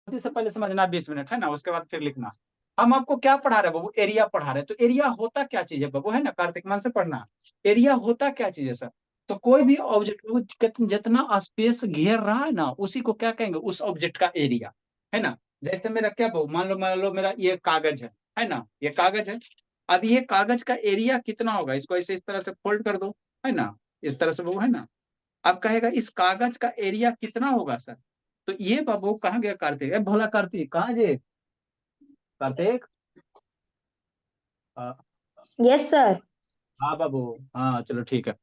से पहले समझना 20 मिनट है ना, उसके बाद फिर लिखना। हम आपको क्या पढ़ा रहे हैं बाबू, एरिया पढ़ा रहे हैं। तो एरिया होता क्या चीज है बाबू, है ना, कार्तिक मन से पढ़ना। एरिया होता क्या चीज है सर? तो कोई भी ऑब्जेक्ट जितना स्पेस घेर रहा है ना, उसी को क्या कहेंगे, उस ऑब्जेक्ट का एरिया, है ना। जैसे मेरा क्या बाबू, मान लो मेरा ये कागज है ना, ये कागज है। अब ये कागज का एरिया कितना होगा, इसको ऐसे इस तरह से फोल्ड कर दो, है ना, इस तरह से बाबू, है ना। अब कहेगा इस कागज का एरिया कितना होगा सर? तो ये बाबू कहाँ गया कार्तिक, भोला कार्तिक कहाँ जे, कार्तिक। हाँ। Yes sir. हाँ बाबू। हाँ चलो ठीक है।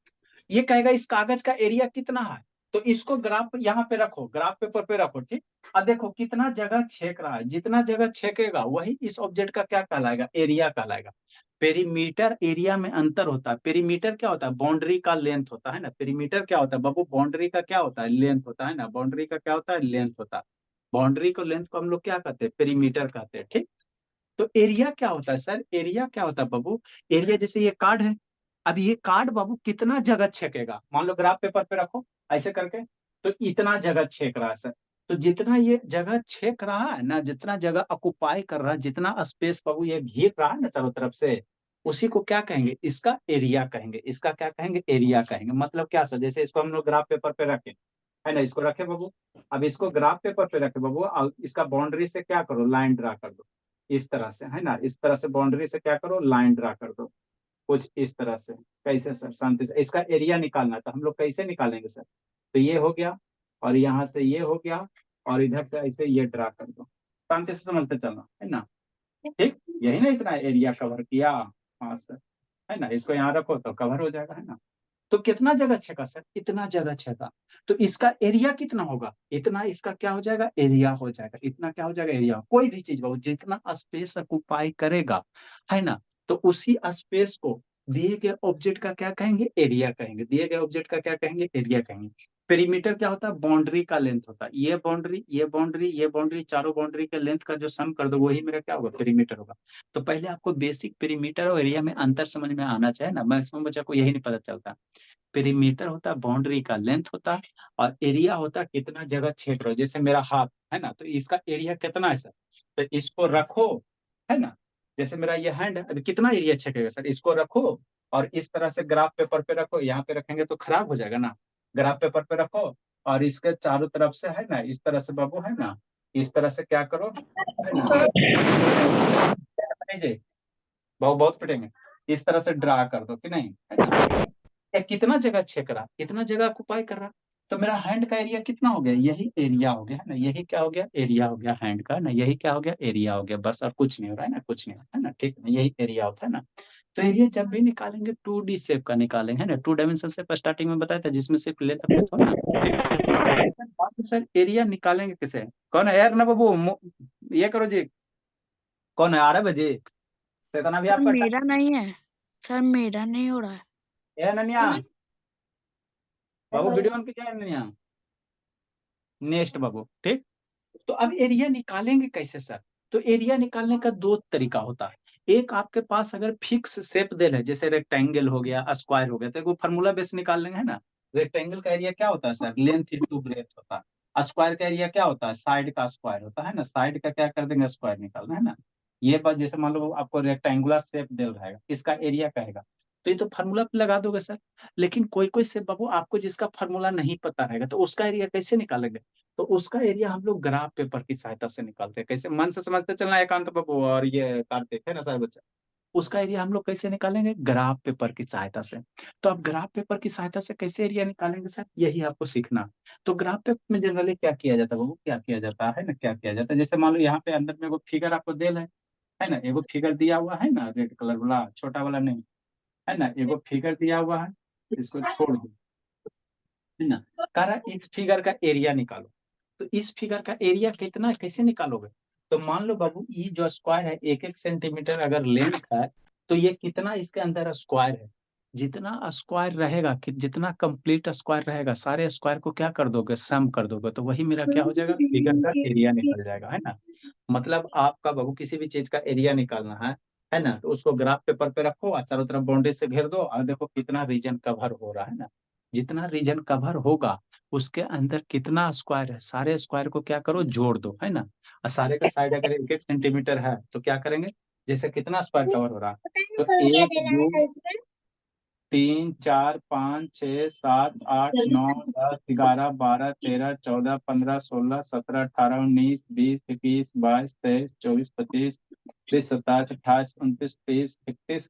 ये कहेगा इस कागज का एरिया कितना है। तो इसको ग्राफ यहाँ पे रखो, ग्राफ पेपर पे रखो, ठीक। अब देखो कितना जगह छेक रहा है, जितना जगह छेकेगा वही इस ऑब्जेक्ट का क्या कहलाएगा, एरिया कहलाएगा। पेरीमीटर एरिया में अंतर होता है। पेरीमीटर क्या होता है, बाउंड्री का लेंथ होता है ना। पेरीमीटर क्या होता है बाबू, बाउंड्री का क्या होता है, लेंथ होता है ना। बाउंड्री का क्या होता है, लेंथ होता है। बाउंड्री को लेंथ को हम लोग क्या कहते हैं, पेरीमीटर कहते हैं, ठीक। तो एरिया क्या होता है सर, एरिया क्या होता है बाबू, एरिया जैसे ये कार्ड है। अब ये कार्ड बाबू कितना जगह छेकेगा, मान लो ग्राफ पेपर पे रखो ऐसे करके, तो इतना जगह छेक रहा है सर। तो जितना ये जगह छेक रहा है ना, जितना जगह ऑक्युपाई कर रहा है, जितना स्पेस बाबू ये घेर रहा है ना चारों तरफ से, उसी को क्या कहेंगे, इसका एरिया कहेंगे। इसका क्या कहेंगे, एरिया कहेंगे। मतलब क्या सर, जैसे इसको हम लोग ग्राफ पेपर पे रखें, है ना, इसको रखे बाबू। अब इसको ग्राफ पेपर पे रखे बाबू, और इसका बाउंड्री से क्या करो, लाइन ड्रा कर दो, इस तरह से, है ना। इस तरह से बाउंड्री से क्या करो, लाइन ड्रा कर दो, कुछ इस तरह से। कैसे सर, शांति से, इसका एरिया निकालना है, तो हम लोग कैसे निकालेंगे सर। तो ये हो गया, और यहाँ से ये हो गया, और इधर से ऐसे ये ड्रा कर दो। शांति से समझते चलना, है ना। ठीक, यही ना, इतना एरिया कवर किया। हाँ सर, है ना, इसको यहाँ रखो तो कवर हो जाएगा, है ना। तो कितना जगह छेका सर, इतना जगह छेका। तो इसका एरिया कितना होगा, इतना इसका क्या हो जाएगा, एरिया हो जाएगा। इतना क्या हो जाएगा, एरिया। कोई भी चीज बाबू जितना स्पेस ऑक्युपाई करेगा, है ना, तो उसी स्पेस को दिए गए ऑब्जेक्ट का क्या कहेंगे, एरिया कहेंगे। दिए गए ऑब्जेक्ट का क्या कहेंगे, एरिया कहेंगे। पेरीमीटर क्या होता है, बाउंड्री का लेंथ होता है। ये बाउंड्री, ये बाउंड्री, ये बाउंड्री, चारों बाउंड्री के लेंथ का जो सम कर दो वही मेरा क्या होगा, पेरीमीटर होगा। तो पहले आपको बेसिक पेरीमीटर और एरिया में अंतर समझ में आना चाहिए ना, मैक्सिमम बच्चा को यही नहीं पता चलता। पेरीमीटर होता है बाउंड्री का लेंथ होता है, और एरिया होता है कितना जगह छेद रहे हो। जैसे मेरा हाथ है ना, तो इसका एरिया कितना है सर, तो इसको रखो, है ना। जैसे मेरा ये हैंड है, अभी कितना एरिया छेकेगा सर, इसको रखो, और इस तरह से ग्राफ पेपर पे रखो। यहाँ पे रखेंगे तो खराब हो जाएगा ना, ग्राफ पेपर पे रखो, और इसके चारों तरफ से, है ना, इस तरह से बाबू, है ना, इस तरह से क्या करो, है ना, नहीं जी, बहुत बहुत पिटेंगे। इस तरह से ड्रा कर दो कि नहीं, है ना। या कितना जगह छेक रहा, कितना जगह ऑक्युपाई कर रहा। तो मेरा हैंड का एरिया कितना हो गया, यही एरिया हो गया, है ना। यही क्या हो गया, एरिया हो गया हैंड का, है ना। यही क्या हो गया, एरिया हो गया, बस। और कुछ नहीं हो रहा है ना, कुछ नहीं हो रहा है ना, ठीक है ना, यही एरिया होता है ना। तो एरिया जब भी निकालेंगे 2D शेप का निकालेंगे, है ना। 2 डायमेंशन शेप स्टार्टिंग में बताया था, जिसमें सिर्फ लेंथ और विड्थ हो ना। सर एरिया निकालेंगे कैसे, कौन है यार ना बाबू, ये करो जी, कौन है, 12 बजे तो इतना भी सर आपका मेरा नहीं है, सर मेरा नहीं हो रहा है। टाइम है ननिया। बाबू वीडियो ऑन कीजिए ननिया, नेक्स्ट बाबू, ठीक। तो अब एरिया निकालेंगे कैसे सर। तो एरिया निकालने का दो तरीका होता है। एक आपके पास अगर फिक्स शेप दे रहे, जैसे रेक्टेंगल हो गया, स्क्वायर हो गया, तो वो फार्मूला बेस निकाल लेंगे, है ना। रेक्टेंगल का एरिया क्या होता है सर, लेंथ इंटू ब्रेथ होता है। स्क्वायर का एरिया क्या होता है, साइड का स्क्वायर होता है ना। साइड का क्या कर देंगे, स्क्वायर निकालना, है ना। ये बात, जैसे मान लो आपको रेक्टेंगुलर शेप दे रहेगा, इसका एरिया कहेगा, तो ये तो फार्मूला पे लगा दोगे सर। लेकिन कोई कोई शेप बाबू आपको जिसका फार्मूला नहीं पता रहेगा, तो उसका एरिया कैसे निकालेंगे। तो उसका एरिया हम लोग ग्राफ पेपर की सहायता से निकालते हैं। कैसे, मन से समझते चलना एकांत बाबू और ये कार्तिक, है ना सारे बच्चा। उसका एरिया हम लोग कैसे निकालेंगे, ग्राफ पेपर की सहायता से। तो अब ग्राफ पेपर की सहायता से कैसे एरिया निकालेंगे सर, यही आपको सीखना। तो ग्राफ पेपर में जनरली क्या किया जाता है बाबू, क्या किया जाता है ना, क्या किया जाता है, जैसे मान लो यहाँ पे अंदर में एगो फिगर आपको दे है ना, एगो फिगर दिया हुआ है ना, रेड कलर वाला, छोटा वाला नहीं, है ना, एगो फिगर दिया हुआ है, इसको छोड़ दो, है ना। कह रहा है इस फिगर का एरिया निकालो। तो इस फिगर का एरिया कितना है, कैसे निकालोगे। तो मान लो बाबू ये जो स्क्वायर है, 1 1 सेंटीमीटर अगर लेंथ है, तो ये कितना इसके अंदर स्क्वायर है। जितना स्क्वायर रहेगा कि जितना कंप्लीट स्क्वायर रहेगा, सारे स्क्वायर को क्या कर दोगे, सम कर दोगे, तो वही मेरा क्या हो जाएगा, फिगर का एरिया निकल जाएगा, है ना। मतलब आपका बाबू किसी भी चीज का एरिया निकालना है ना, तो उसको ग्राफ पेपर पे रखो, और चारों तरफ बाउंड्री से घेर दो, और देखो कितना रीजन कवर हो रहा है ना। जितना रीजन कवर होगा उसके अंदर कितना स्क्वायर है, सारे स्क्वायर को क्या करो, जोड़ दो, है ना। और सारे का साइड अगर 1-1 सेंटीमीटर है तो क्या करेंगे, जैसे कितना स्क्वायर कवर हो रहा है, तो 1 2 3 4 5 6 7 8 9 10 11 12 13 14 15 16 17 18 19 20 21 22 23 24 25 26 32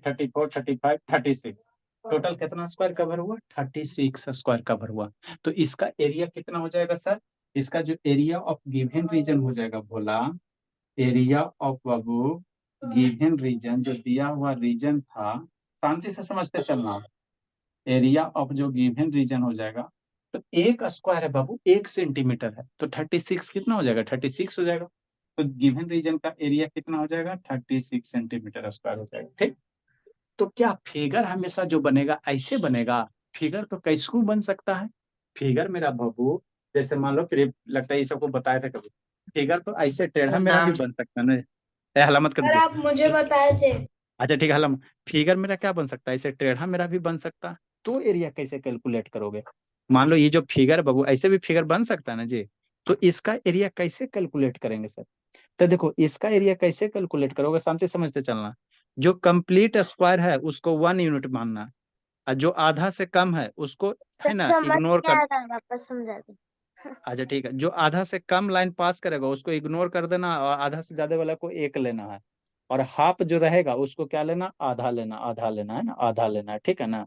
34 35 36 टोटल कितना स्क्वायर कवर हुआ, 36 स्क्वायर कवर हुआ। तो इसका एरिया कितना हो जाएगा सर, इसका जो एरिया ऑफ गिवन रीजन हो जाएगा भोला, एरिया ऑफ बाबू गिवन रीजन, जो दिया हुआ रीजन था, शांति से समझते चलना, एरिया ऑफ जो गिवन रीजन हो जाएगा, तो एक स्क्वायर है बाबू 1 सेंटीमीटर है, तो 36 कितना हो जाएगा, 36 हो जाएगा। तो गिवन रीजन का एरिया कितना हो जाएगा, 36 सेंटीमीटर स्क्वायर हो जाएगा। ठीक, तो क्या फिगर हमेशा जो बनेगा ऐसे बनेगा, फिगर तो कैसे बन सकता है, फिगर मेरा बाबू, जैसे मान लो, फिर लगता है ये सबको बताया था कभी, फिगर तो ऐसे टेढ़ा मेरा भी नाम बन सकता है ना। हल्ला मत कर सर दीजिए। आप मुझे बताए थे। अच्छा ठीक है, हल्ला फिगर मेरा क्या बन सकता है, ऐसे टेढ़ा मेरा भी बन सकता है। तो एरिया कैसे कैलकुलेट करोगे, मान लो ये जो फिगर है बाबू, ऐसे भी फिगर बन सकता है ना जी, तो इसका एरिया कैसे कैलकुलेट करेंगे सर। तो देखो इसका एरिया कैसे कैलकुलेट करोगे, शांति समझते चलना, जो कंप्लीट स्क्वायर है उसको 1 यूनिट मानना, और जो आधा से कम है उसको, है ना, समझ इग्नोर नहीं कर। आ रहा, वापस समझा दे। अच्छा ठीक है, जो आधा से कम लाइन पास करेगा उसको इग्नोर कर देना, और आधा से ज्यादा वाला को 1 लेना है, और हाफ जो रहेगा उसको क्या लेना, आधा लेना, आधा लेना है ना, आधा लेना है, ठीक है ना।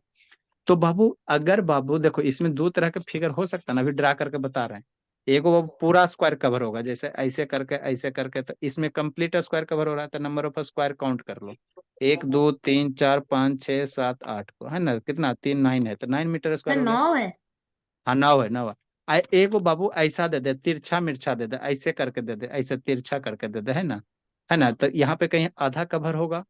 तो बाबू अगर बाबू देखो इसमें दो तरह के फिगर हो सकता है ना, अभी ड्रा करके बता रहे हैं। एक वो पूरा स्क्वायर कवर होगा, जैसे ऐसे करके, तो इसमें कंप्लीट स्क्वायर कवर हो रहा है, तो नंबर ऑफ स्क्वायर काउंट कर लो, 1 2 3 4 5 6 7 8 को, है ना, कितना 3 9 है, तो 9 मीटर स्क्वायर हो गया। 9 है। हाँ 9 है 9 है। एक वो बाबू ऐसा दे दे, तिरछा मिर्छा दे दे, ऐसे करके दे दे, ऐसे तिरछा करके दे दे, है ना, है ना, तो यहाँ पे कहीं आधा कवर होगा,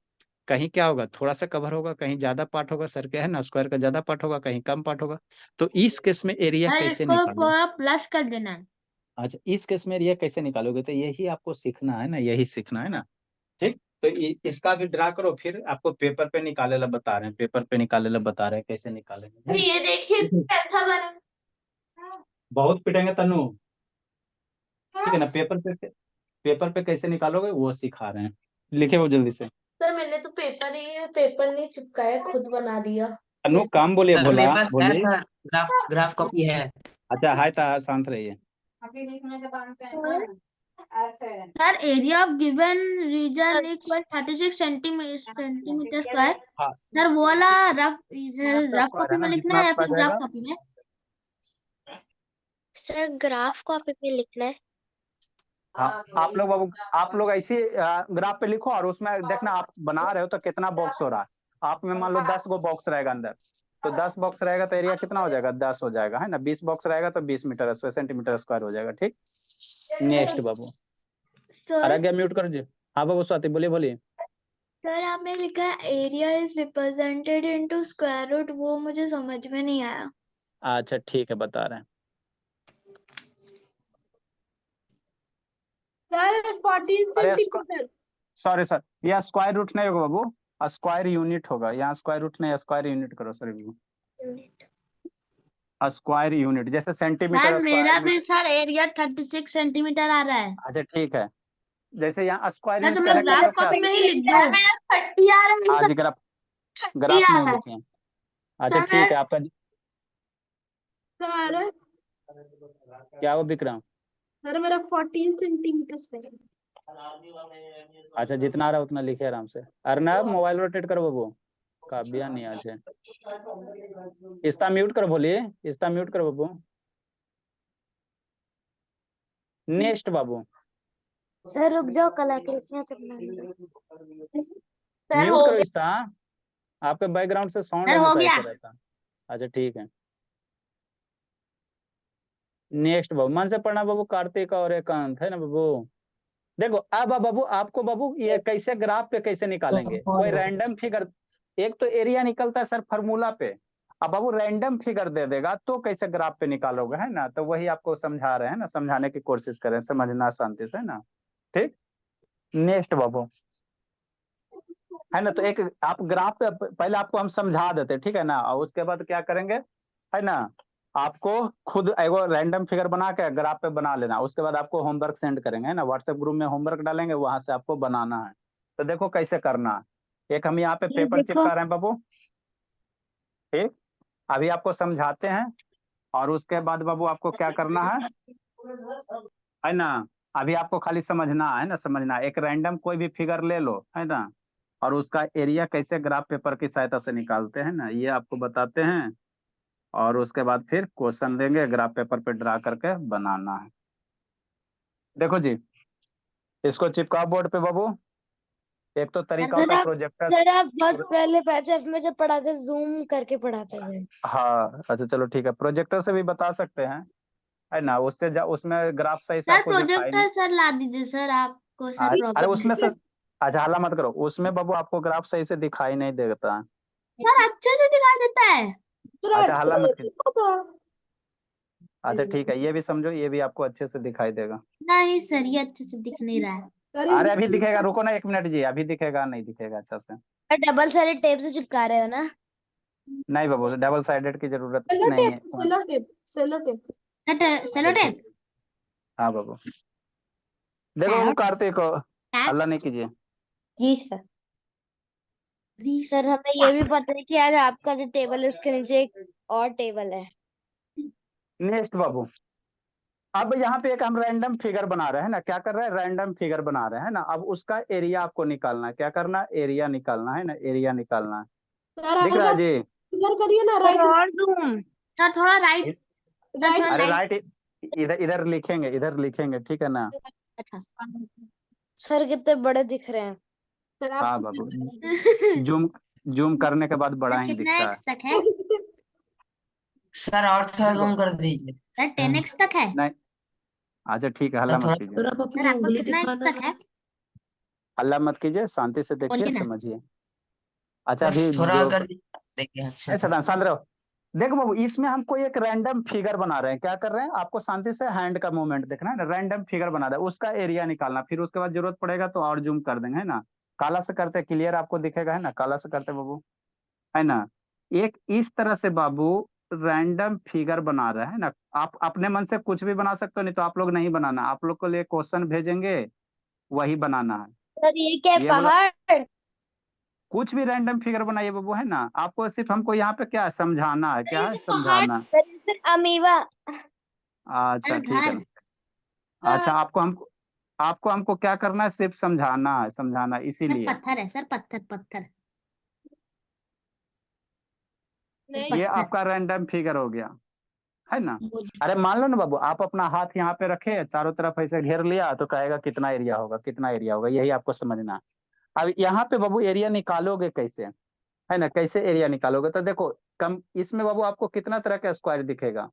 कहीं क्या होगा, थोड़ा सा कवर होगा, कहीं ज्यादा पार्ट होगा सर के, है ना, स्क्वायर का ज्यादा पार्ट होगा, कहीं कम पार्ट होगा। तो इस केस में एरिया सर कैसे इसको निकालोगे। पूरा प्लस कर देना है। अच्छा इस केस में एरिया कैसे निकालोगे, तो यही आपको सीखना है ना, यही सीखना है ना। ठीक, तो इसका भी ड्रा करो, फिर आपको पेपर पे निकाले ला बता रहे हैं, पेपर पे निकाले ला बता रहे हैं कैसे निकालेंगे, है ना? ये देखिए कैसा बना। बहुत पिटेंगे तनु, ठीक है ना, पेपर पे कैसे निकालोगे वो सिखा रहे हैं, लिखे वो जल्दी से। सर मैंने तो पेपर नहीं चिपकाया, खुद बना दिया। तनु कैसे? काम बोलिए, सर बोला मेरे पास है बोलिए। सर, ग्राफ ग्राफ कॉपी है। अच्छा हाय ता शांत रहिए। Sir area of given reason equal 36 centimetre square. हाँ सर वो वाला रफ आपका रफ स्क्वायर कॉपी है में ना, लिखना जितना है या स्क्वायर फिर ग्राफ रहेगा। कॉपी में। सर ग्राफ कॉपी पे लिखना है। हाँ आप लोग बाबू, आप लोग ऐसे ग्राफ पे लिखो, और उसमें देखना आप बना रहे हो तो कितना बॉक्स हो रहा है। आप में मान लो 10 गो बॉक्स रहेगा अंदर, तो 10 बॉक्स रहेगा तो एरिया कितना हो जाएगा, 10 हो जाएगा, है ना, 20 बॉक्स रहेगा तो 20 सेंटीमीटर स्क्वायर हो जाएगा। ठीक, नेक्स्ट बाबू, और सर आगे म्यूट कर दीजिए। हाँ बाबू स्वाति बोलिए बोलिए। सर आपने लिखा है area is represented into square root, वो मुझे समझ में नहीं आया। अच्छा ठीक है बता रहे हैं। सर 14 अरे सेंटीमीटर सॉरी सर, यह स्क्वायर रूट नहीं होगा बाबू, स्क्वायर यूनिट होगा, यहाँ स्क्वायर रूट नहीं, स्क्वायर यूनिट करो सर, स्क्वायर यूनिट, जैसे सर सेंटीमीटर स्क्वायर मेरा भी मीटर। सर एरिया 36 सेंटीमीटर आ रहा है। अच्छा ठीक है, जैसे यहाँ स्क्वायर सर यूनिट तुम कहने लोग का ग्राफ मतलब क्या कॉपी में है? ही लिख दो। मेरा 30 आ रहा है आज सर, ग्राफ 30 ग्राफ आ नहीं रहा है लिखे हैं। अच्छा सर। ठीक है आपका सर क्या वो विक्रम। सर मेरा 14 सेंटीमीटर स्क्वायर। अच्छा जितना आ रहा है उतना लिखे आराम से। अर्नब मोबाइल रोटेट करो बाबू, काव्या नहीं आज है। इसका म्यूट करो, बोलिए इसका म्यूट करो बाबू। नेक्स्ट बाबू, सर रुक जाओ, कलाकृतियां तो बनानी है। सर म्यूट हो करो गया। इसका, आपके बैकग्राउंड से साउंड सर हो हमेशा गया। ऐसे रहता। अच्छा ठीक है, नेक्स्ट बाबू, मन से पढ़ना बाबू, कार्तिक और एकांत, है ना बाबू। देखो अब बाबू आपको बाबू ये कैसे ग्राफ पे कैसे निकालेंगे, कोई रैंडम फिगर, एक तो एरिया निकलता है सर फार्मूला पे, अब बाबू रैंडम फिगर दे देगा तो कैसे ग्राफ पे निकालोगे, है ना, तो वही आपको समझा रहे हैं ना, समझाने की कोशिश करें, समझना शांति से, है ना। ठीक, नेक्स्ट बाबू, है ना, तो एक आप ग्राफ पे पहले आपको हम समझा देते, ठीक है ना, और उसके बाद क्या करेंगे, है ना, आपको खुद एगो रैंडम फिगर बना के ग्राफ पे बना लेना, उसके बाद आपको होमवर्क सेंड करेंगे, है ना, व्हाट्सएप ग्रुप में होमवर्क डालेंगे, वहां से आपको बनाना है। तो देखो कैसे करना है। एक हम यहाँ पे ये पेपर देखो। चिपका रहे हैं बाबू, ठीक। अभी आपको समझाते हैं, और उसके बाद बाबू आपको क्या करना है ना। अभी आपको खाली समझना है ना, समझना एक रैंडम कोई भी फिगर ले लो, है ना, और उसका एरिया कैसे ग्राफ पेपर की सहायता से निकालते हैं ना, ये आपको बताते हैं। और उसके बाद फिर क्वेश्चन देंगे, ग्राफ पेपर पे ड्रा करके बनाना है। देखो जी, इसको चिपकाओ बोर्ड पे बाबू। एक तो तरीका होता है प्रोजेक्टर। सर आप बहुत पहले पैचएफ में जब पढ़ाते जूम करके पढ़ाते थे। हाँ अच्छा चलो ठीक है, प्रोजेक्टर से भी बता सकते हैं, है ना, उसमें ग्राफ सही से सर आपको दिखाई नहीं। प्रोजेक्टर सर ला दीजिए सर, आपको सर अरे प्रॉब्लम उसमें है। से, अच्छा हल्ला मत करो, उसमें बाबू आपको ग्राफ सही से दिखाई नहीं देता है। सर अच्छे से दिखाई देता है। अच्छा हल्ला मत कीजिए। अच्छा ठीक है, ये भी समझो, ये भी आपको अच्छे से दिखाई देगा। नहीं सर, ये अच्छे से दिख नहीं रहा है। अरे अभी दिखेगा, रुको ना 1 मिनट जी, अभी दिखेगा, नहीं दिखेगा अच्छा से। डबल साइडेड टेप से चिपका रहे हो ना? नहीं बाबू, डबल साइडेड की जरूरत नहीं है। Sellotape sellotape. Sellotape. हाँ बाबू, देखो बाबू कार्तिक, हल्ला नहीं कीजिए। जी सर। सर हमें ये भी पता है कि आज आपका जो टेबल है उसके नीचे एक और टेबल है। नेक्स्ट बाबू, अब यहाँ पे एक हम रैंडम फिगर बना रहे हैं ना, क्या कर रहे हैं, रैंडम फिगर बना रहे हैं ना। अब उसका एरिया आपको निकालना है, क्या करना है, एरिया निकालना है ना, एरिया निकालना है। दिख रहा है जी? इधर करिए ना, राइट और जूम। सर थोड़ा राइट, अरे राइट, इधर इधर लिखेंगे, इधर लिखेंगे, ठीक है ना। अच्छा। सर कितने बड़े दिख रहे हैं। सर हाँ बाबू, जूम जूम करने के बाद बड़ा सर ही कितना दिखता एक्स तक है? सर और थोड़ा जूम कर दीजिए। सर 10x तक है? नहीं, अच्छा ठीक है, हल्ला सर मत थोड़ा कीजिए, सर आपको कितना एक्स तक है? हल्ला मत कीजिए, शांति से देखिए, बोलिए ना। समझिए। अच्छा बस अभी थोड़ा जो कर देखिए। अच्छा ऐसा शांत रहो। देखो बाबू, इसमें हमको एक रैंडम फिगर बना रहे हैं, क्या कर रहे हैं, आपको शांति से हैंड का मूवमेंट देखना है ना, रैंडम फिगर बना रहे हैं, उसका एरिया निकालना, फिर उसके बाद जरूरत पड़ेगा तो और जूम कर देंगे, है ना। काला से करते क्लियर आपको दिखेगा, है ना, काला से करते बाबू, है ना। एक इस तरह से बाबू रैंडम फिगर बना रहे हैं ना। आप अपने मन से कुछ भी बना सकते हो, नहीं तो आप लोग नहीं बनाना, आप लोग को लिए क्वेश्चन भेजेंगे, वही बनाना है। सर ये क्या है, ये वाला पहाड़? कुछ भी रैंडम फिगर बनाइए बाबू, है ना, आपको सिर्फ हमको यहाँ पे क्या है, समझाना है, क्या है, पहाड़। समझाना। सर ये फिर अमीबा। अच्छा ठीक है घर। ना। अच्छा आपको हमको क्या करना है, सिर्फ समझाना है, समझाना, सर इसीलिए। पत्थर है सर, पत्थर पत्थर। ये पत्थर। आपका रैंडम फिगर हो गया, है ना। अरे मान लो ना बाबू, आप अपना हाथ यहाँ पे रखे, चारों तरफ ऐसे घेर लिया, तो कहेगा कितना एरिया होगा, कितना एरिया होगा, यही आपको समझना है। अब यहाँ पे बाबू एरिया निकालोगे कैसे, है ना, कैसे एरिया निकालोगे, तो देखो कम इसमें बाबू आपको कितना तरह का स्क्वायर दिखेगा,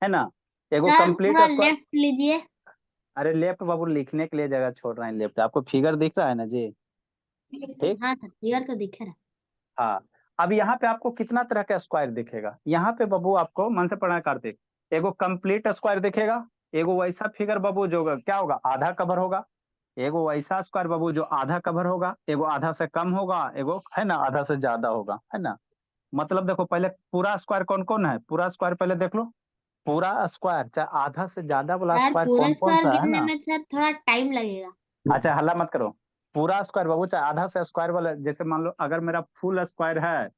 है ना। एगो सर कंप्लीट थोड़ा स्क्वायर। लेफ्ट लीजिए। अरे लेफ्ट बाबू लिखने के लिए जगह छोड़ रहे हैं, लेफ्ट आपको फिगर दिख रहा है ना जी, ठीक। हाँ सर, फिगर तो दिख रहा है। हाँ, अब यहाँ पे आपको कितना तरह का स्क्वायर दिखेगा, यहाँ पे बाबू आपको मन से पढ़ना कार्तिक, एगो कंप्लीट स्क्वायर दिखेगा, एगो वैसा फिगर बाबू जो क्या होगा, आधा कवर होगा, एगो वैसा स्क्वायर बाबू जो आधा कवर होगा, एगो आधा से कम होगा, एगो है ना आधा से ज्यादा होगा, है ना। मतलब देखो पहले पूरा स्क्वायर कौन कौन है, पूरा स्क्वायर पहले देख लो, पूरा स्क्वायर चाहे आधा से ज्यादा वाला सर स्क्वायर पूरा कौन कौन स्क्वायर सा है गिनने ना। में सर थोड़ा टाइम लगेगा। अच्छा हल्ला मत करो, पूरा स्क्वायर बाबू चाहे आधा से स्क्वायर वाला, जैसे मान लो अगर मेरा फुल स्क्वायर है,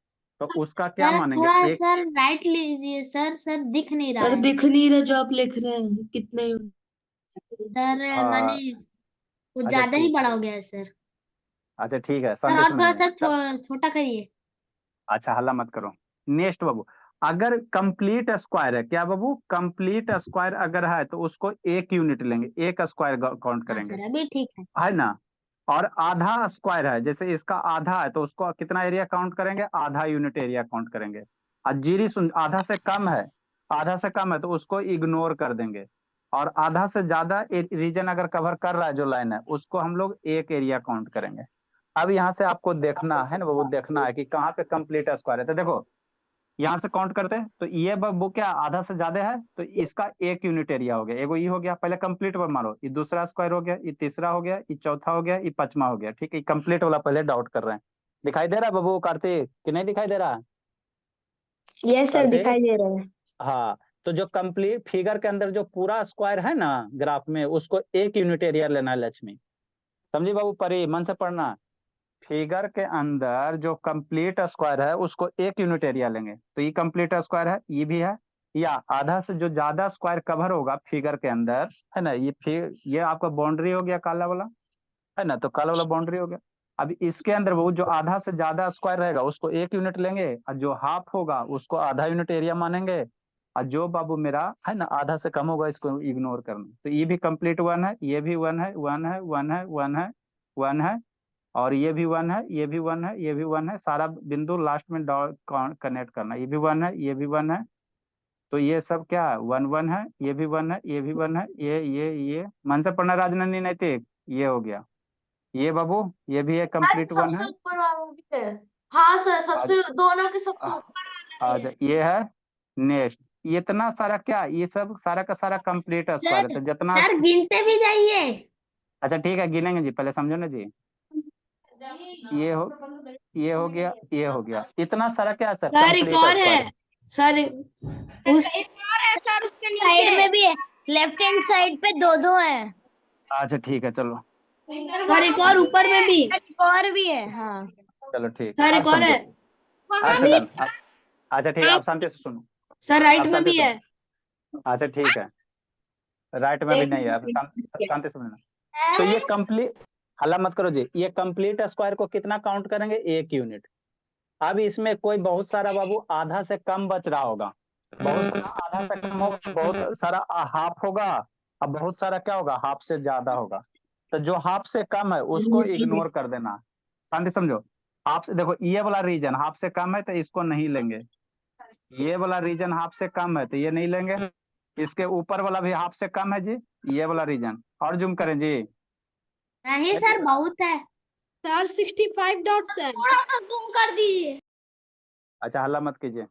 तो उसका क्या सर मानेंगे, थोड़ा एक। सर राइट लीजिए सर, सर दिख नहीं रहा सर है। दिख नहीं रहा जो आप लिख रहे हैं कितने। सर माने हाँ कुछ अच्छा ज्यादा ही ठीक, बड़ा हो गया है सर। अच्छा ठीक है, सर शांति और से थोड़ा समझना सा छोटा करिए। अच्छा हल्ला मत करो। नेक्स्ट बाबू, अगर कंप्लीट स्क्वायर है, क्या बाबू, कंप्लीट स्क्वायर अगर है तो उसको एक यूनिट लेंगे, एक स्क्वायर काउंट हाँ करेंगे, सर अभी ठीक है। है ना। और आधा स्क्वायर है, जैसे इसका आधा है, तो उसको कितना एरिया काउंट करेंगे, आधा यूनिट एरिया काउंट करेंगे। और जीरी सुन, आधा से कम है, आधा से कम है तो उसको इग्नोर कर देंगे। और आधा से ज्यादा रीजन अगर कवर कर रहा है जो लाइन है, उसको हम लोग एक एरिया काउंट करेंगे। अब यहाँ से आपको देखना है ना बाबू, देखना है कि कहाँ पे कंप्लीट स्क्वायर है, तो देखो यहाँ से काउंट करते हैं, तो ये वो क्या आधा से ज्यादा है, तो इसका एक यूनिट एरिया हो गया, एगो ये हो गया, पहले कंप्लीट पर मारो, ये दूसरा स्क्वायर हो गया, ये तीसरा हो गया, ये चौथा हो गया, ये पांचवा हो गया, ठीक है। कंप्लीट वाला पहले डाउट कर रहे हैं, दिखाई दे रहा है बाबू कार्तिक कि नहीं दिखाई दे रहा है? यस सर कार्तिक, दिखाई दे रहा है। हाँ, तो जो कंप्लीट फिगर के अंदर जो पूरा स्क्वायर है ना ग्राफ में, उसको 1 यूनिट एरिया लेना है लक्ष्मी। समझी बाबू? परी मन से पढ़ना। फिगर के अंदर जो कंप्लीट स्क्वायर है उसको 1 यूनिट एरिया लेंगे। तो ये कंप्लीट स्क्वायर है, ये भी है, या आधा से जो ज्यादा स्क्वायर कवर होगा फिगर के अंदर, है ना, ये आपका बाउंड्री हो गया काला वाला, है ना, तो काला वाला बाउंड्री हो गया। अब इसके अंदर वो जो आधा से ज्यादा स्क्वायर रहेगा उसको 1 यूनिट लेंगे, और जो हाफ होगा उसको आधा यूनिट एरिया मानेंगे, और जो बाबू मेरा है ना आधा से कम होगा इसको इग्नोर करना। तो ये भी कंप्लीट 1 है, ये भी 1 है, 1 है, 1 है, 1 है, 1 है, और ये भी 1 है, ये भी 1 है, ये भी 1 है, सारा बिंदु लास्ट में डॉट कनेक्ट करना। ये भी 1 है, ये भी 1 है, तो ये सब क्या है, 1 1 है, ये भी 1 है, ये भी 1 है, ये मन से पढ़ना राजनंदी नैतिक, ये हो गया। ये बाबू ये भी एक कंप्लीट 1 है। ऊपर वाला भी है। हाँ सर, सबसे दोनों के सबसे अच्छा, ये है नेक्स्ट। ये इतना सारा क्या, ये सब सारा का सारा कंप्लीट स्क्वायर है, तो जितना सर गिनते भी जाइए। अच्छा ठीक है, गिनेंगे जी, पहले समझो ना जी। ये हो ये हो गया, ये हो गया, इतना सारा क्या सर सर एक कंप्लीट और स्क्वायर है सर, उस सर उसके साइड में भी है, लेफ्ट हैंड साइड पे दो दो है। अच्छा ठीक है, चलो सर एक और ऊपर में भी, एक और भी है, हाँ। चलो ठीक, सर अब एक और समझो। है, अच्छा डन, अच्छा ठीक है, आप शांति से सुनो। सर राइट आप में शांति भी से है। सुनो। अच्छा ठीक है, राइट में भी नहीं है, आप शांति से सुनना। तो ये कंप्लीट, हल्ला मत करो जी, ये कंप्लीट स्क्वायर को कितना काउंट करेंगे, 1 यूनिट। अब इसमें कोई बहुत सारा बाबू आधा से कम बच रहा होगा, बहुत सारा आधा से कम होगा, बहुत सारा हाफ होगा, अब बहुत सारा क्या होगा, हाफ से ज्यादा होगा। तो जो हाफ से कम है उसको इग्नोर कर देना। शांति समझो। हाफ से देखो, ये वाला रीजन हाफ से कम है तो इसको नहीं लेंगे, ये वाला रीजन हाफ से कम है तो ये नहीं लेंगे, इसके ऊपर वाला भी हाफ से कम है जी, ये वाला रीजन। और जूम करें जी। नहीं सर, बहुत है सर, 65 डॉट्स है। थोड़ा सा जूम कर दीजिए। अच्छा हल्ला मत कीजिए।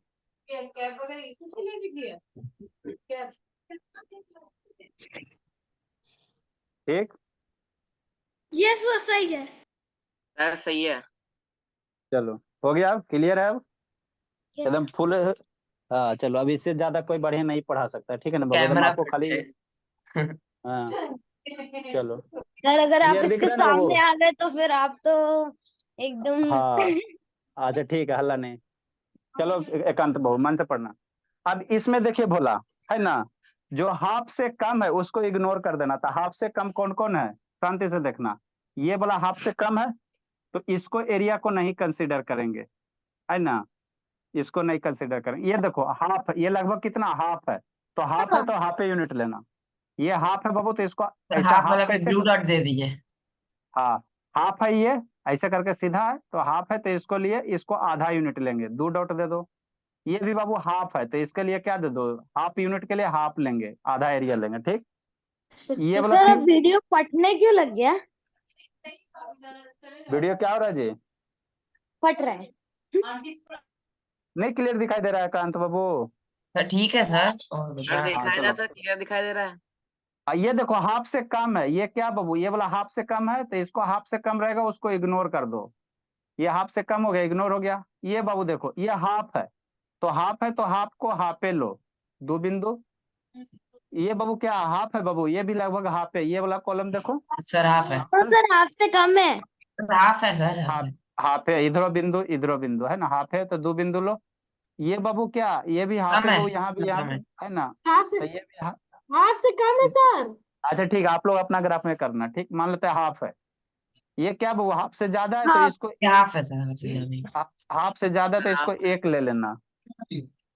ठीक, ये सर सही है। सर सही है। चलो हो गया, अब क्लियर है, अब Yes, एकदम sir. फुल। हाँ चलो, अब इससे ज्यादा कोई बढ़िया नहीं पढ़ा सकता, ठीक है ना बाबू, एकदम कैमरा आपको खाली। हाँ चलो, सर अगर आप क्लियर दिख इसके रहा है ना बाबू? सामने आ गए तो फिर आप तो एकदम हाँ अच्छा ठीक है, हल्ला नहीं। चलो एकांत बाबू मन से पढ़ना। अब इसमें देखिए भोला, है ना, जो हाफ से कम है उसको इग्नोर कर देना था। हाफ से कम कौन कौन है, शांति से देखना। ये वाला हाफ से कम है तो इसको एरिया को नहीं कंसीडर करेंगे, है ना, इसको नहीं कंसीडर करें। ये देखो हाफ, ये लगभग कितना हाफ है, तो हाफ है तो हाफ यूनिट लेना। ये हाफ है बाबू, तो इसको ऐसा हाफ हाफ वाला पे कैसे, ब्लू डॉट दे दीजिए। हाँ हाफ है ये, ऐसे करके सीधा है तो हाफ है, तो इसको लिए इसको आधा यूनिट लेंगे, 2 डॉट दे दो। ये भी बाबू हाफ है तो इसके लिए क्या दे दो, हाफ यूनिट के लिए हाफ लेंगे, आधा एरिया लेंगे, ठीक। ये वाला सर अब फिर वीडियो फटने क्यों लग गया? वीडियो क्या हो रहा है जी, फट रहा है। नहीं क्लियर दिखाई दे रहा है कांत बाबू? सर ठीक है सर, और बता हाँ चलो, सर क्लियर दिखाई दे रहा है। ये देखो हाफ से कम है, ये क्या बाबू, ये वाला हाफ से कम है तो इसको हाफ से कम रहेगा उसको इग्नोर कर दो। ये हाफ से कम हो गया, इग्नोर हो गया। ये बाबू देखो ये हाफ है, तो हाफ है तो हाफ को हाफे लो, 2 बिंदु। ये बाबू क्या हाफ है बाबू, ये भी लगभग हाफ है, ये वाला कॉलम देखो सर हाफ है, तो सर आपसे कम है। हाफ है सर, हाफ हाफ, है। हाफ है, इधरो बिंदु है ना, हाफ है तो 2 बिंदु लो। ये बाबू क्या, ये भी हाफ कम है है, बाबू, यहाँ भी, यहाँ कम भी है। है ना, हाफ से तो ये भी हाफ से कम है सर। अच्छा ठीक है, आप लोग अपना ग्राफ में करना, ठीक, मान लेते हैं हाफ है। ये क्या बाबू हाफ से ज्यादा है तो हाँ इसको ये हाफ है सर, हाफ से ज्यादा। हाफ से ज्यादा है तो इसको 1 ले लेना।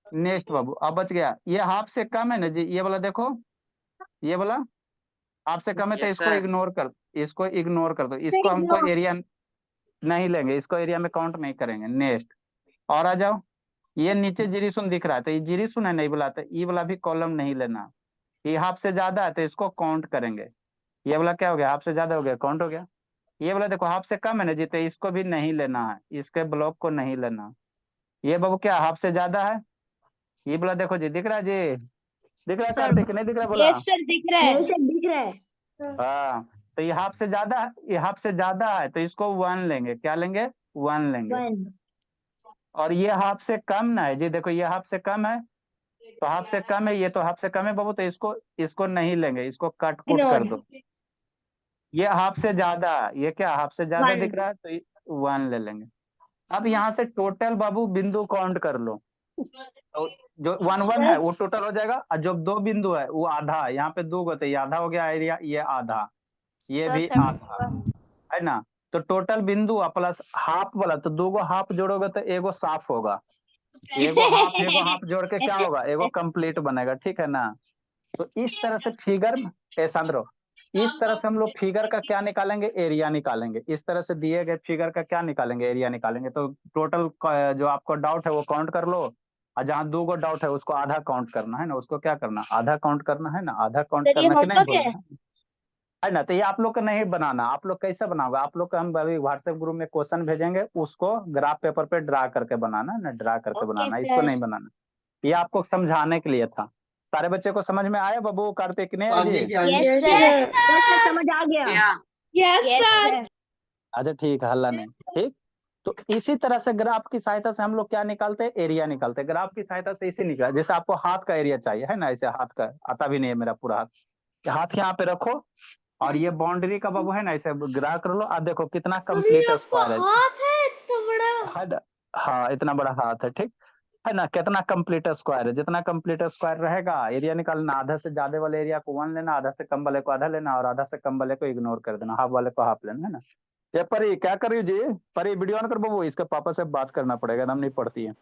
नेक्स्ट बाबू, अब बच गया, ये हाफ से कम है ना जी, ये वाला देखो, ये वाला हाफ से कम है तो इसको इग्नोर कर, इसको इग्नोर कर दो, इसको हमको एरिया नहीं लेंगे, इसको एरिया में काउंट नहीं करेंगे। नेक्स्ट, और आ जाओ, ये नीचे जीरीसुन दिख रहा है तो ये जीरीसुन है, नहीं बुलाते, ये वाला भी कॉलम नहीं लेना। ये हाफ से ज्यादा है तो इसको काउंट करेंगे। ये वाला क्या हो गया, हाफ से ज्यादा हो गया, काउंट हो गया। ये वाला देखो हाफ से कम है ना जी, तो इसको भी नहीं लेना है, इसके ब्लॉक को नहीं लेना। ये बाबू क्या हाफ से ज्यादा है, ये वाला देखो जी, दिख रहा है जी, दिख रहा है सर, कार्तिक, नहीं दिख रहा बोला? यस सर दिख रहा है। सर दिख रहा है। हाँ, तो ये हाफ से ज्यादा है, ये हाफ से ज्यादा है तो इसको 1 लेंगे, क्या लेंगे, 1 लेंगे। 1 और ये हाफ से कम ना है जी, देखो ये हाफ से कम है तो हाफ से कम है, ये तो हाफ से कम है बाबू, तो इसको नहीं लेंगे, इसको कट कुट कर इग्नोर। दो। ये हाफ से ज्यादा है, ये क्या हाफ से ज्यादा 1 दिख रहा है, तो 1 ले लेंगे। अब यहाँ से टोटल बाबू बिंदु काउंट कर लो, तो जो 1 1 है वो टोटल हो जाएगा, और जो 2 बिंदु है वो आधा है, यहाँ पे 2 होते, ये आधा हो गया एरिया, ये आधा, ये भी आधा, है ना। तो टोटल बिंदु प्लस हाफ वाला, तो 2 गो हाफ जोड़ोगे तो एगो साफ होगा, एगो हाफ जोड़ के क्या होगा, एगो कंप्लीट बनेगा, ठीक है ना। तो इस तरह से फिगर में सांद्रो, इस तरह से हम लोग फिगर का क्या निकालेंगे, एरिया निकालेंगे। इस तरह से दिए गए फिगर का क्या निकालेंगे, एरिया निकालेंगे। तो टोटल जो आपको डाउट है वो काउंट कर लो, और जहाँ 2 गो डाउट है उसको आधा काउंट करना है ना, उसको क्या करना, आधा काउंट करना है ना, आधा काउंट सर ये करना कि नहीं होमवर्क है? बोलना है ना। तो ये आप लोग को नहीं बनाना, आप लोग कैसे बनाओगे, आप लोग को हम अभी व्हाट्सएप ग्रुप में क्वेश्चन भेजेंगे, उसको ग्राफ पेपर पे ड्रा करके बनाना है ना, ड्रा करके ओके बनाना, इसको सर। नहीं बनाना। ये आपको समझाने के लिए था। सारे बच्चे को समझ में आया बाबू, कार्तिक ने जी? Yes Yes, sir. sir. समझ आ गया। Yes, yes sir. सर। अच्छा ठीक है, हल्ला नहीं, ठीक। तो इसी तरह से ग्राफ की सहायता से हम लोग क्या निकालते हैं, एरिया निकालते हैं। ग्राफ की सहायता से इसे निकाल, जैसे आपको हाथ का एरिया चाहिए है ना, ऐसे हाथ का आता भी नहीं है मेरा पूरा हाथ, हाथ यहाँ पे रखो, और ये बाउंड्री का बाबू है ना, ऐसे ग्राफ कर लो, आप देखो कितना कंप्लीट स्क्वायर है, हाथ है इतना बड़ा। है ना? हाँ इतना बड़ा हाथ है, ठीक है ना। कितना कंप्लीट स्क्वायर है, जितना कंप्लीट स्क्वायर रहेगा एरिया निकालना, आधा से ज्यादा वाले एरिया को 1 लेना, आधा से कम वाले को आधा लेना, और आधा से कम वाले को इग्नोर कर देना, हाफ वाले को हाफ लेना, है ना। ये परी क्या कर रही हो जी, परी वीडियो ऑन कर बाबू, इसके पापा से बात करना पड़ेगा, एकदम नहीं पढ़ती है,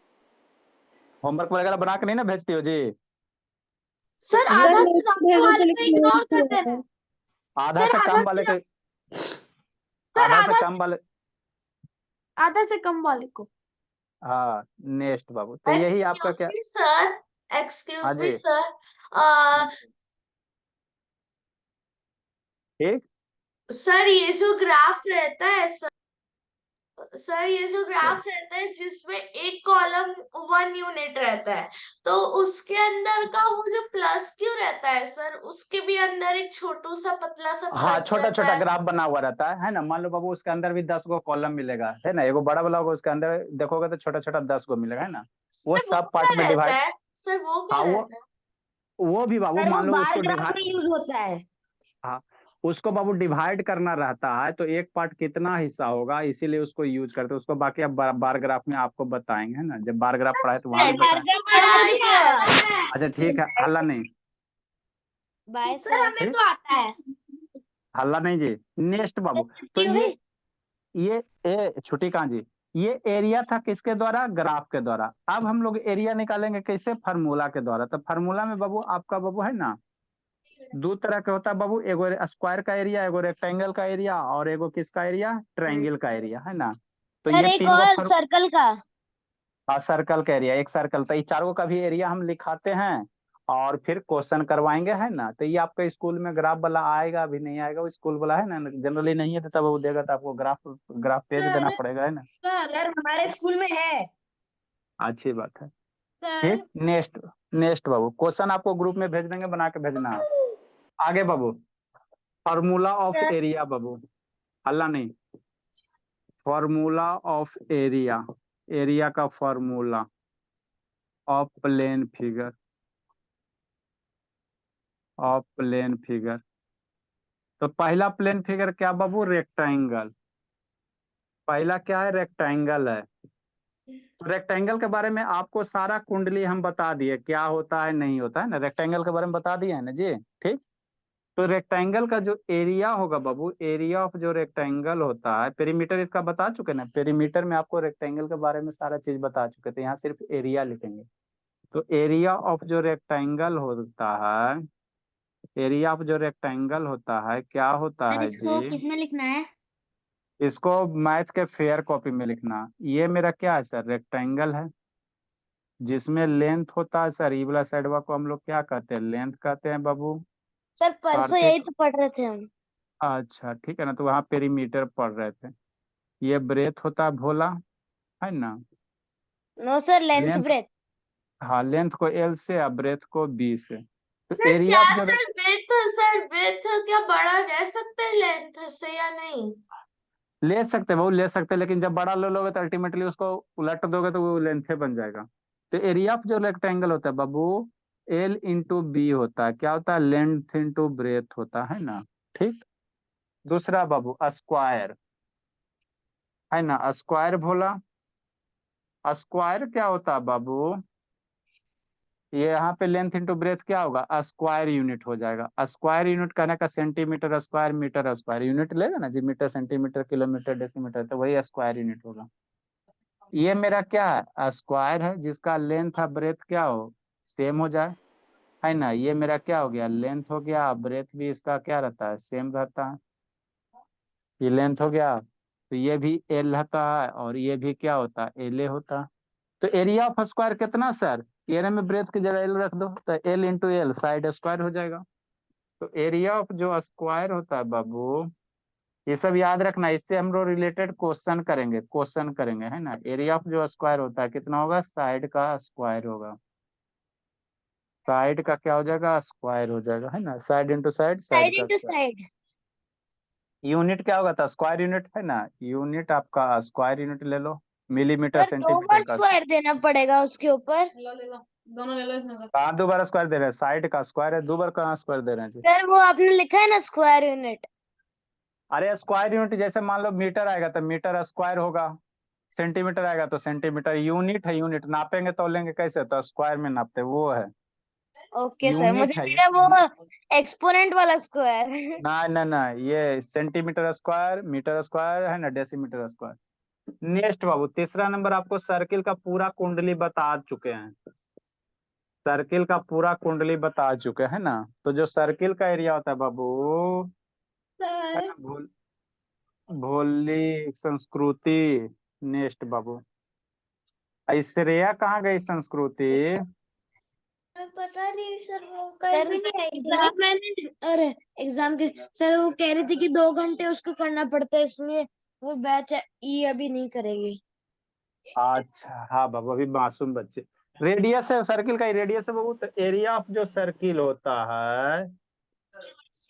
होमवर्क वगैरह बना के नहीं ना भेजती हो जी। सर आधा से ज्यादा वाले को इग्नोर कर देना। आधा सर से आधा कम से वाले को, सर आधा से आधा कम वाले, आधा से कम वाले को। हाँ नेक्स्ट बाबू, तो यही आपका क्या, सर हाँ एक्सक्यूज मी जी सर, ठीक। सर ये जो ग्राफ रहता है सर ये जो ग्राफ रहता है जिसमें एक कॉलम 1 यूनिट रहता है, तो उसके अंदर का वो जो प्लस क्यों रहता है सर, उसके भी अंदर एक छोटू सा पतला सा हाँ प्लस छोटा रहता छोटा है। ग्राफ बना हुआ रहता है ना, मान लो बाबू उसके अंदर भी 10 गो कॉलम मिलेगा, है ना, एगो बड़ा वाला होगा, उसके अंदर देखोगे तो छोटा छोटा 10 गो मिलेगा, है ना। वो सर वो सब क्या पार्ट में रहता डिवाइड, है सर, वो क्या हाँ रहता है? वो भी बाबू सर वो मान लो बार उसको ग्राफ डिवाइड, में यूज होता है। हाँ उसको बाबू डिवाइड करना रहता है, तो एक पार्ट कितना हिस्सा होगा, इसीलिए उसको यूज करते हैं उसको। बाकी अब बार ग्राफ में आपको बताएंगे, है ना, जब बार ग्राफ पढ़ाए तो वहां भी बार बताएं। ग्राफ पढ़ा दिया। अच्छा ठीक है, हल्ला नहीं, बाय सर सर। हमें तो आता है। हल्ला नहीं जी। नेक्स्ट बाबू, तो ये छुट्टी कहाँ जी, ये एरिया था किसके द्वारा, ग्राफ के द्वारा। अब हम लोग एरिया निकालेंगे कैसे, फार्मूला के द्वारा। तो फार्मूला में बाबू आपका बाबू है ना, 2 तरह के होता है बाबू, एगो स्क्वायर का एरिया, एगो रेक्टेंगल का एरिया, और एगो किसका एरिया, ट्रायंगल का एरिया, है ना। तो सर ये एक 3 और गो सर्कल का। सर्कल का एरिया, एक सर्कल, तो ये 4 गो का भी एरिया हम लिखाते हैं, और फिर क्वेश्चन करवाएंगे, है ना। तो ये आपका स्कूल में ग्राफ वाला आएगा, अभी नहीं आएगा, वो स्कूल वाला है ना, जनरली नहीं है तो तब वो देगा, तो आपको ग्राफ ग्राफ पेज देना पड़ेगा, है ना। सर हमारे स्कूल में है। अच्छी बात है, ठीक। नेक्स्ट नेक्स्ट बाबू, क्वेश्चन आपको ग्रुप में भेज देंगे, बना के भेजना। आगे बाबू, फार्मूला ऑफ एरिया बाबू, हल्ला नहीं, फार्मूला ऑफ एरिया, एरिया का formula of plane figure, of plane figure. तो पहला प्लेन फिगर क्या बाबू, रेक्टेंगल, पहला क्या है, रेक्टेंगल है। तो रेक्टेंगल के बारे में आपको सारा कुंडली हम बता दिए, क्या होता है नहीं होता है ना, रेक्टेंगल के बारे में बता दिए है ना जी, ठीक। तो रेक्टेंगल का जो एरिया होगा बाबू, एरिया ऑफ जो रेक्टेंगल होता है, पेरीमीटर इसका बता चुके ना, पेरीमीटर में आपको रेक्टेंगल के बारे में सारा चीज बता चुके थे, यहाँ सिर्फ एरिया लिखेंगे। तो एरिया ऑफ जो रेक्टेंगल होता है, एरिया ऑफ जो रेक्टेंगल होता है क्या होता सर है इसको जी, किसमें लिखना है? इसको मैथ के फेयर कॉपी में लिखना। ये मेरा क्या है सर, रेक्टेंगल है, जिसमें लेंथ होता है सर, ये वाला साइडवा को हम लोग क्या कहते हैं, लेंथ कहते हैं बाबू। सर परसों कार्तिक, यही तो पढ़ रहे थे हम। अच्छा ठीक है ना, तो वहाँ पेरीमीटर पढ़ रहे थे। ये ब्रेथ होता है भोला, है ना। No sir, length length, breadth. हाँ लेंथ को L से और ब्रेथ को B से। तो सर एरिया क्या ऑफ जो सर विड्थ क्या बड़ा रह सकते हैं लेंथ से या नहीं? ले सकते वो ले सकते, लेकिन जब बड़ा ले लोगे तो अल्टीमेटली उसको उलट दोगे तो वो लेंथ बन जाएगा। तो एरिया ऑफ जो रेक्टेंगल होता है बाबू, एल इंटू बी होता है, क्या होता है, लेंथ इंटू ब्रेथ होता है ना। ठीक। दूसरा बाबू स्क्वायर है ना, स्क्वायर बोला, स्क्वायर क्या होता है बाबू, ये यहाँ पे लेंथ इंटू ब्रेथ क्या होगा, स्क्वायर यूनिट हो जाएगा। स्क्वायर यूनिट कहने का centimetre square metre square unit लेगा ना जी, मीटर सेंटीमीटर किलोमीटर डेसीमीटर, तो वही स्क्वायर यूनिट होगा। ये मेरा क्या है, स्क्वायर है, जिसका लेंथ और ब्रेथ क्या हो, सेम हो जाए, है ना। ये मेरा क्या हो गया, लेंथ हो गया, ब्रेथ भी इसका क्या रहता है, सेम रहता है। ये लेंथ हो गया, तो ये भी एल रहता है, और ये भी क्या होता है, एल ए होता है। तो एरिया ऑफ स्क्वायर कितना सर, एरिया में ब्रेथ की जगह एल रख दो, तो L into L side square हो जाएगा। तो एरिया ऑफ जो स्क्वायर होता है बाबू, ये सब याद रखना, इससे हम लोग रिलेटेड क्वेश्चन करेंगे है ना। एरिया ऑफ जो स्क्वायर होता है कितना होगा, साइड का स्क्वायर होगा, साइड का क्या हो जाएगा, स्क्वायर हो जाएगा, है ना, side into side, side side का इंटू स्क्वायर। साइड। यूनिट क्या होगा था, स्क्वायर यूनिट है ना, यूनिट आपका स्क्वायर यूनिट ले लो, मिलीमीटर सर 2 बार सेंटीमीटर का। स्क्वायर देना पड़ेगा उसके ऊपर। दोनों ले लो इसमें से। कहाँ 2 बार स्क्वायर दे रहे हैं, साइड का स्क्वायर है, 2 बार कहाँ स्क्वायर दे रहे हैं जी। सर वो आपने लिखा है ना स्क्वायर यूनिट। अरे स्क्वायर यूनिट जैसे मान लो मीटर आएगा तो मीटर स्क्वायर होगा, सेंटीमीटर आएगा तो सेंटीमीटर, यूनिट है, यूनिट नापेंगे तो लेंगे कैसे, तो स्क्वायर में नापते हैं, वो है ओके सर, यूनिट मुझे है। लगा वो एक्सपोनेंट वाला स्क्वायर। ना ना ना, ये सेंटीमीटर स्क्वायर, मीटर स्क्वायर है ना, डेसीमीटर स्क्वायर। नेक्स्ट बाबू तीसरा नंबर, आपको सर्किल का पूरा कुंडली बता चुके हैं, सर्किल का पूरा कुंडली बता चुके हैं ना। तो जो सर्किल का एरिया होता है बाबू, है ना, भोली संस्कृति। नेक्स्ट बाबू, ऐश्वर्या कहाँ गई संस्कृति, पता नहीं सर, वो सर कहीं भी नहीं आई थी। एग्जाम मैंने, अरे एग्जाम के सर वो कह रही थी कि 2 घंटे उसको करना पड़ता है, इसलिए वो बैच ई अभी नहीं करेगी। अच्छा हाँ बाबू, अभी मासूम बच्चे। रेडियस है सर्किल का, रेडियस है बाबू, तो एरिया ऑफ जो सर्किल होता है,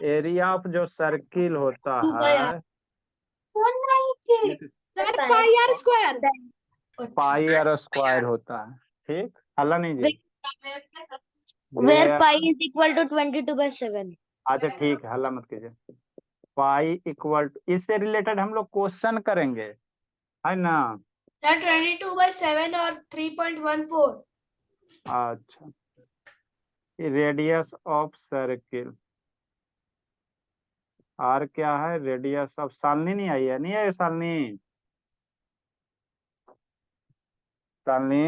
एरिया ऑफ जो सर्किल होता है, sir pi r square. Pi r square होता है। ठीक, हल्ला नहीं जी, where Where- pi is equal to 22/7। अच्छा ठीक है, हल्ला मत कीजिए। पाई इक्वल, इससे रिलेटेड हम लोग क्वेश्चन करेंगे, है ना। सर 22/7 और 3.14। अच्छा, रेडियस ऑफ सर्किल, आर क्या है, रेडियस ऑफ, सालनी नहीं आई है, नहीं है सालनी, सालनी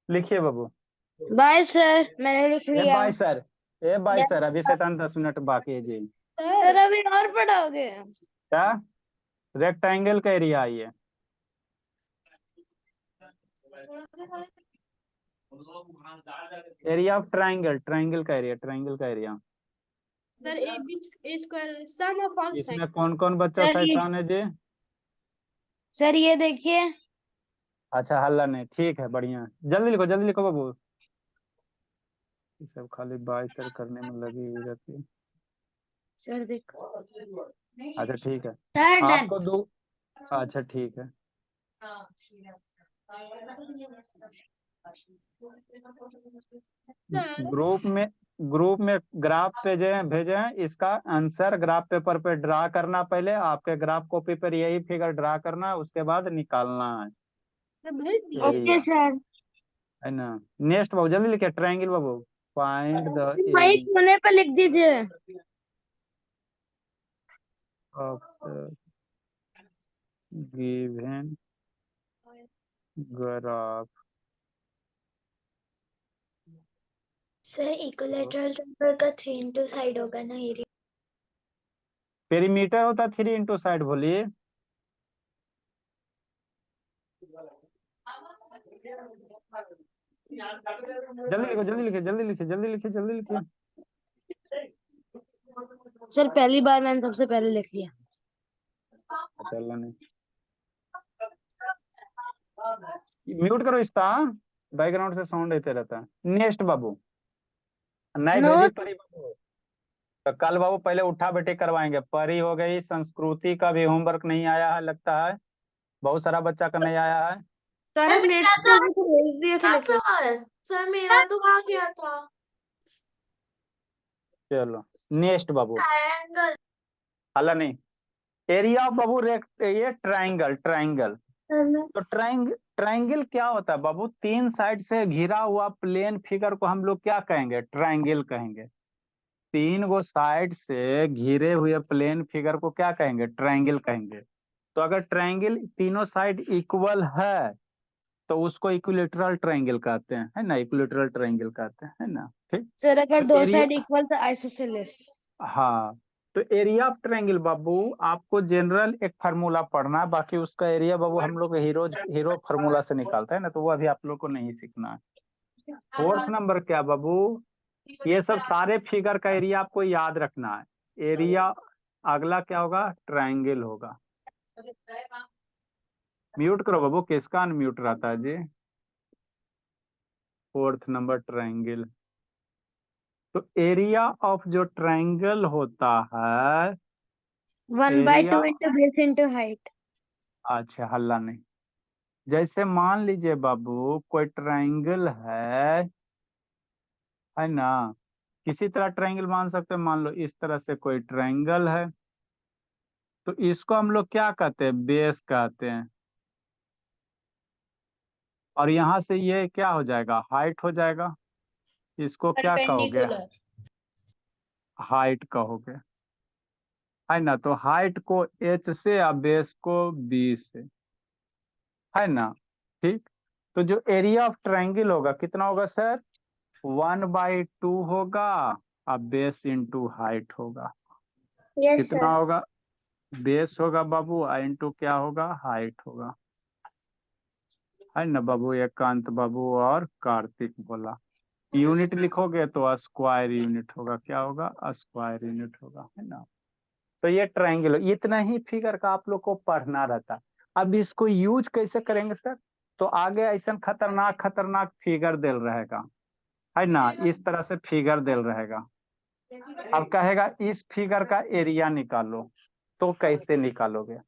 लिखिए बाबू। बाय सर, मैंने लिख ए लिया। बाय सर, ए बाय सर, अभी से 10 मिनट बाकी है जी। सर अभी और पढ़ाओगे? क्या, रेक्टेंगल का एरिया आइए, एरिया ऑफ ट्राइंगल, ट्राइंगल का एरिया, ट्राइंगल का area. Sir A B square sum of all इसमें कौन कौन बच्चा सर ये, शैतान है जी। सर ये देखिए। अच्छा हल्ला नहीं, ठीक है, बढ़िया, जल्दी लिखो बाबू, ये सब खाली बाय सर करने में लगी हुई रहती है। सर देखो। अच्छा ठीक है, सर डन। आपको दो, अच्छा ठीक है, ग्रुप में ग्राफ भेजे हैं, इसका आंसर ग्राफ पेपर पे ड्रा करना, पहले आपके ग्राफ कॉपी पर यही फिगर ड्रा करना, उसके बाद निकालना है भेज दिया। Okay area, sir. है ना। नेक्स्ट बाबू जल्दी लिखिए, ट्रायंगल बाबू, फाइंड द वही एरिया कोने पे लिख दीजिए। Of the given graph. Sir equilateral triangle का 3 इंटू साइड होगा ना एरिया। पेरीमीटर होता है 3 इंटू साइड, बोलिए। जल्दी लिखिए। सर पहली बार मैंने सबसे पहले लिख लिया। अच्छा अल्लाह ने, म्यूट करो इसका, बैकग्राउंड से साउंड आते रहता है। नेक्स्ट बाबू, नहीं नो भेजी परी बाबू, तो कल बाबू पहले उठा बैठी करवाएंगे। परी हो गई, संस्कृति का भी होमवर्क नहीं आया है लगता है, बहुत सारा बच्चा का नहीं आया है। सर हम मेरा नेट तो को भेज दिए थे हाँ लेकिन सर मेरा तो आ गया था चलो नेक्स्ट बाबू, ट्रायंगल। हला नहीं। एरिया ऑफ बाबू ये ट्राइंगल, ट्राइंगल। तो ट्राइंगल क्या होता है बाबू? तीन साइड से घिरा हुआ प्लेन फिगर को हम लोग क्या कहेंगे? ट्राइंगल कहेंगे। तीन गो साइड से घिरे हुए प्लेन फिगर को क्या कहेंगे? ट्राइंगल कहेंगे। तो अगर ट्राइंगल तीनों साइड इक्वल है तो उसको इक्विलेटरल ट्राइंगल कहते हैं, है ना? इक्विलेटरल ट्राइंगल कहते हैं, है ना? ठीक। सर अगर तो दो एरिया, साइड इक्वल तो आइसोसेलेस। हाँ, तो एरिया ऑफ ट्रायंगल बाबू आपको जनरल एक फार्मूला पढ़ना है, बाकी उसका एरिया बाबू हम लोग हीरो फार्मूला से निकालते हैं ना, तो वो अभी आप लोग को नहीं सीखना है। फोर्थ नंबर क्या बाबू? ये सब सारे फिगर का एरिया आपको याद रखना है। एरिया अगला क्या होगा? ट्रायंगल होगा। म्यूट करो बाबू, किसका अनम्यूट रहता है जी? Fourth number triangle. तो एरिया ऑफ जो ट्रायंगल होता है, 1/2 area, into base into height. अच्छा हल्ला नहीं। जैसे मान लीजिए बाबू कोई ट्रायंगल है ना? किसी तरह ट्रायंगल मान सकते हैं, मान लो इस तरह से कोई ट्रायंगल है, तो इसको हम लोग क्या कहते हैं? बेस कहते हैं। और यहाँ से ये क्या हो जाएगा? हाइट हो जाएगा। इसको क्या कहोगे? हाइट कहोगे, है ना? तो हाइट को एच से और बेस को बी से, है ना? ठीक। तो जो एरिया ऑफ ट्रायंगल होगा कितना होगा सर? 1/2 होगा और बेस इंटू हाइट होगा। यस कितना सर। होगा? बेस होगा बाबू इंटू क्या होगा? हाइट होगा, है ना बाबू? एकांत बाबू और कार्तिक बोला। यूनिट लिखोगे तो स्क्वायर यूनिट होगा। क्या होगा? स्क्वायर यूनिट होगा, है ना? तो ये ट्रायंगल, इतना ही फिगर का आप लोग को पढ़ना रहता। अब इसको यूज कैसे करेंगे सर? तो आगे ऐसा खतरनाक खतरनाक फिगर दिल रहेगा, है ना? इस तरह से फिगर दिल रहेगा। अब कहेगा इस फिगर का एरिया निकालो, तो कैसे निकालोगे?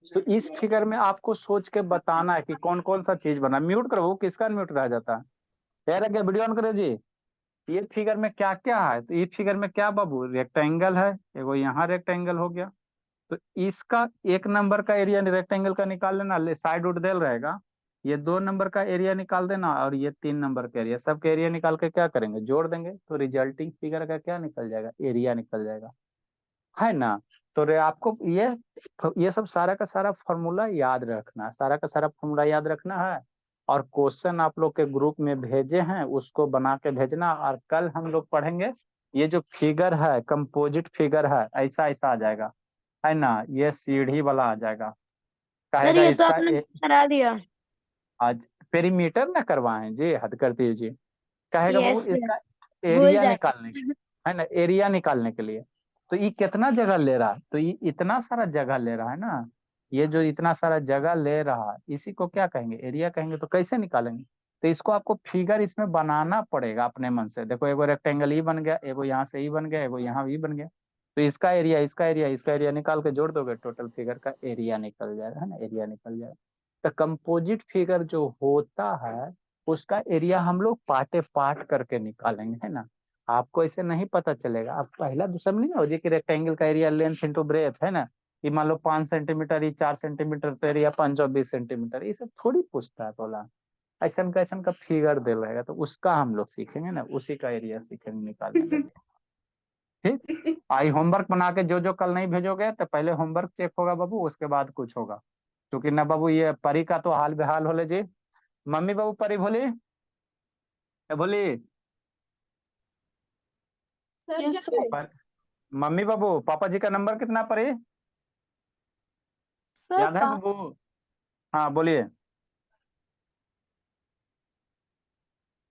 तो इस फिगर में आपको सोच के बताना है कि कौन कौन सा चीज बना। म्यूट करो, वो किसका म्यूट रह जाता है? यार क्या वीडियो ऑन करो जी। ये फिगर में क्या क्या है? तो ये फिगर में क्या बाबू? रेक्टेंगल है, एगो यहाँ रेक्टेंगल हो गया। तो इसका एक नंबर का एरिया रेक्टेंगल का निकाल लेना, ले साइड उड देल रहेगा। ये 2 नंबर का एरिया निकाल देना, और ये 3 नंबर का एरिया, सबका एरिया निकाल के क्या करेंगे? जोड़ देंगे, तो रिजल्टिंग फिगर का क्या निकल जाएगा? एरिया निकल जाएगा, है ना? तो आपको ये सब सारा का सारा फॉर्मूला याद रखना, सारा का सारा फॉर्मूला याद रखना है। और क्वेश्चन आप लोग के ग्रुप में भेजे हैं, उसको बना के भेजना। और कल हम लोग पढ़ेंगे ये जो फिगर है, कंपोजिट फिगर है, ऐसा ऐसा आ जाएगा, है ना? ये सीढ़ी वाला आ जाएगा। सर कहेगा ये तो इसका आपने करा दिया। आज पेरीमीटर ना करवाएं जी, हद करती जी। कहेगा बाबू यस सर। इसका भूल एरिया जाते। निकालने, है ना? एरिया निकालने के लिए। तो ये कितना जगह ले रहा है? तो ये इतना सारा जगह ले रहा है ना। ये जो इतना सारा जगह ले रहा है, इसी को क्या कहेंगे? एरिया कहेंगे। तो कैसे निकालेंगे? तो इसको आपको फिगर इसमें बनाना पड़ेगा अपने मन से। देखो एगो रेक्टेंगल ही बन गया, एगो यहाँ से ही बन गया, एगो यहाँ भी बन गया। तो इसका एरिया, इसका एरिया, इसका एरिया निकाल के जोड़ दोगे, टोटल फिगर का एरिया निकल जाएगा, है ना? एरिया निकल जाएगा। तो कंपोजिट फिगर जो होता है उसका एरिया हम लोग पार्टे पार्ट करके निकालेंगे, है ना? आपको ऐसे नहीं पता चलेगा। आप पहला दूसरा नहीं हो जी कि रेक्टेंगल का एरिया लेंथ इंटू ब्रेथ, है ना? ये मान लो 5 सेंटीमीटर, ये 4 सेंटीमीटर, तो एरिया 520 सेंटीमीटर। ये सब थोड़ी पूछता है बोला। ऐसा का फिगर दे रहेगा, तो उसका हम लोग सीखेंगे ना, उसी का एरिया सीखेंगे निकालने का। ठीक। आई होमवर्क बना के जो जो कल नहीं भेजोगे, तो पहले होमवर्क चेक होगा बाबू, उसके बाद कुछ होगा। क्योंकि ना बाबू ये परी का तो हाल बेहाल होले जी। मम्मी बाबू परी बोली, बोली मम्मी बाबू पापा जी का नंबर कितना परी? याद है बाबू? हाँ बोलिए।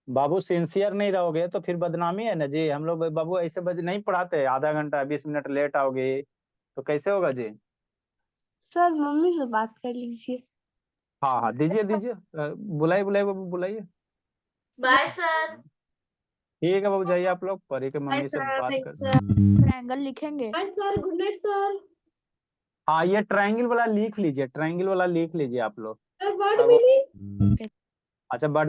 बाबू सिंसियर नहीं रहोगे तो फिर बदनामी है ना जी। हम लोग बाबू ऐसे बज नहीं पढ़ाते, आधा घंटा 20 मिनट लेट आओगे तो कैसे होगा जी? सर मम्मी से बात कर लीजिए। हाँ हाँ दीजिए दीजिए, बुलाइए बुलाइए बाबू बुलाइए। Bye sir. ठीक है बाबू, जाइए आप लोग परी के बाय मम्मी से सर। बात बाय कर। सर। ट्रायंगल लिखेंगे। Bye sir, good night sir. हाँ ये ट्रायंगल वाला लिख लीजिए, ट्रायंगल वाला लिख लीजिए आप लोग। वर्ड मिली अच्छा बट